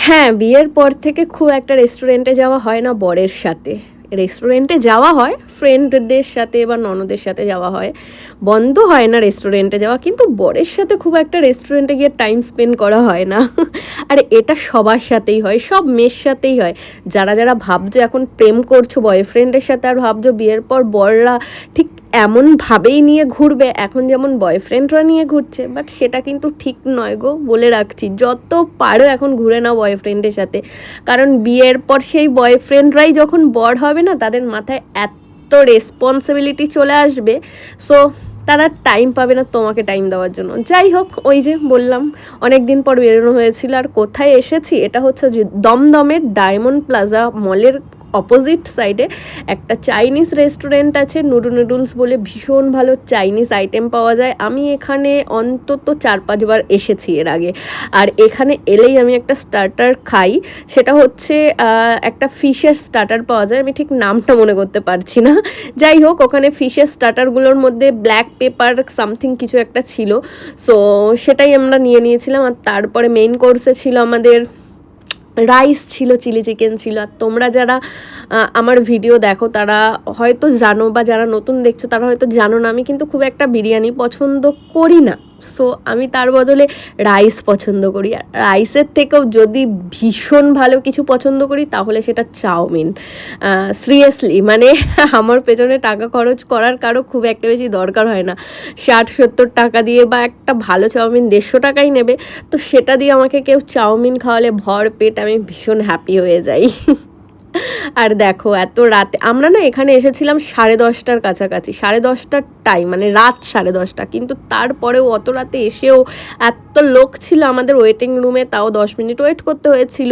হ্যাঁ, বিয়ের পর থেকে খুব একটা রেস্টুরেন্টে যাওয়া হয় না বরের সাথে। রেস্টুরেন্টে যাওয়া হয় ফ্রেন্ডদের সাথে বা ননদের সাথে যাওয়া হয়। বন্ধ হয় না রেস্টুরেন্টে যাওয়া, কিন্তু বরের সাথে খুব একটা রেস্টুরেন্টে গিয়ে টাইম স্পেন্ড করা হয় না। আর এটা সবার সাথেই হয়, সব মেয়ের সাথেই হয়। যারা ভাবছো এখন প্রেম করছো বয়ফ্রেন্ডের সাথে আর ভাবছো বিয়ের পর বররা ঠিক এমনভাবেই নিয়ে ঘুরবে এখন যেমন বয়ফ্রেন্ডরা নিয়ে ঘুরছে, বাট সেটা কিন্তু ঠিক নয় গো, বলে রাখছি। যত পারো এখন ঘুরে নাও বয়ফ্রেন্ডের সাথে, কারণ বিয়ের পর সেই বয়ফ্রেন্ডরাই যখন বর হবে না, তাদের মাথায় এত রেসপন্সিবিলিটি চলে আসবে, সো তারা টাইম পাবে না তোমাকে টাইম দেওয়ার জন্য। যাই হোক, ওই যে বললাম অনেক দিন পর বেরোনো হয়েছিল। আর কোথায় এসেছি, এটা হচ্ছে দমদমের ডায়মন্ড প্লাজা মলের অপোজিট সাইডে একটা চাইনিজ রেস্টুরেন্ট আছে, নুডলস বলে। ভীষণ ভালো চাইনিজ আইটেম পাওয়া যায়। আমি এখানে অন্তত 4-5 বার এসেছি এর আগে। আর এখানে এলেই আমি একটা স্টার্টার খাই, সেটা হচ্ছে একটা ফিশের স্টার্টার পাওয়া যায়, আমি ঠিক নামটা মনে করতে পারছি না। যাই হোক, ওখানে ফিশের স্টার্টারগুলোর মধ্যে ব্ল্যাক পেপার সামথিং কিছু একটা ছিল, সো সেটাই আমরা নিয়েছিলাম। আর তারপরে মেইন কোর্সে ছিল আমাদের রাইস, ছিল চিলি চিকেন ছিল। আর তোমরা যারা আমার ভিডিও দেখো তারা হয়তো জানো, বা যারা নতুন দেখছো তারা হয়তো জানো না, আমি কিন্তু খুব একটা বিরিয়ানি পছন্দ করি না। সো আমি তার বদলে রাইস পছন্দ করি। আর রাইসের থেকেও যদি ভীষণ ভালো কিছু পছন্দ করি তাহলে সেটা চাউমিন। সিরিয়াসলি, মানে আমার পেছনে টাকা খরচ করার কারো খুব একটা বেশি দরকার হয় না। 60-70 টাকা দিয়ে বা একটা ভালো চাউমিন 150 টাকাই নেবে, তো সেটা দিয়ে আমাকে কেউ চাউমিন খাওয়ালে ভর পেট আমি ভীষণ হ্যাপি হয়ে যাই। আর দেখো, এত রাতে আমরা না এখানে এসেছিলাম 10:30টার কাছাকাছি, 10:30টার টাইম, মানে রাত 10:30, কিন্তু তারপরেও অত রাতে এসেও এত লোক ছিল আমাদের ওয়েটিং রুমে, তাও 10 মিনিট ওয়েট করতে হয়েছিল।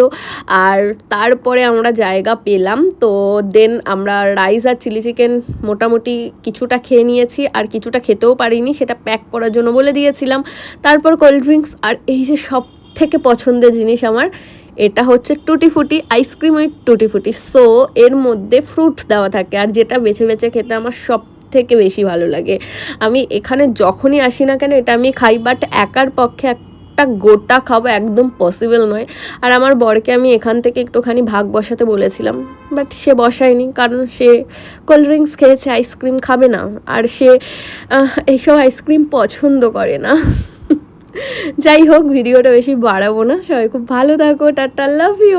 আর তারপরে আমরা জায়গা পেলাম, তো দেন আমরা রাইস আর চিলি চিকেন মোটামুটি কিছুটা খেয়ে নিয়েছি, আর কিছুটা খেতেও পারিনি, সেটা প্যাক করার জন্য বলে দিয়েছিলাম। তারপর কোল্ড ড্রিঙ্কস, আর এই যে সব থেকে পছন্দের জিনিস আমার, এটা হচ্ছে টুটি ফুটি আইসক্রিম উইথ টুটি ফুটি। সো এর মধ্যে ফ্রুট দেওয়া থাকে, আর যেটা বেছে বেছে খেতে আমার সব থেকে বেশি ভালো লাগে। আমি এখানে যখনই আসি না কেন এটা আমি খাই, বাট একার পক্ষে একটা গোটা খাবো একদম পসিবল নয়। আর আমার বরকে আমি এখান থেকে একটুখানি ভাগ বসাতে বলেছিলাম, বাট সে বসায়নি, কারণ সে কোল্ড ড্রিঙ্কস খেয়েছে, আইসক্রিম খাবে না। আর সে এইসব আইসক্রিম পছন্দ করে না। যাই হোক, ভিডিওটা বেশি বাড়াবো না, সবাই খুব ভালো থাকো, টাটা, লাভ ইউ।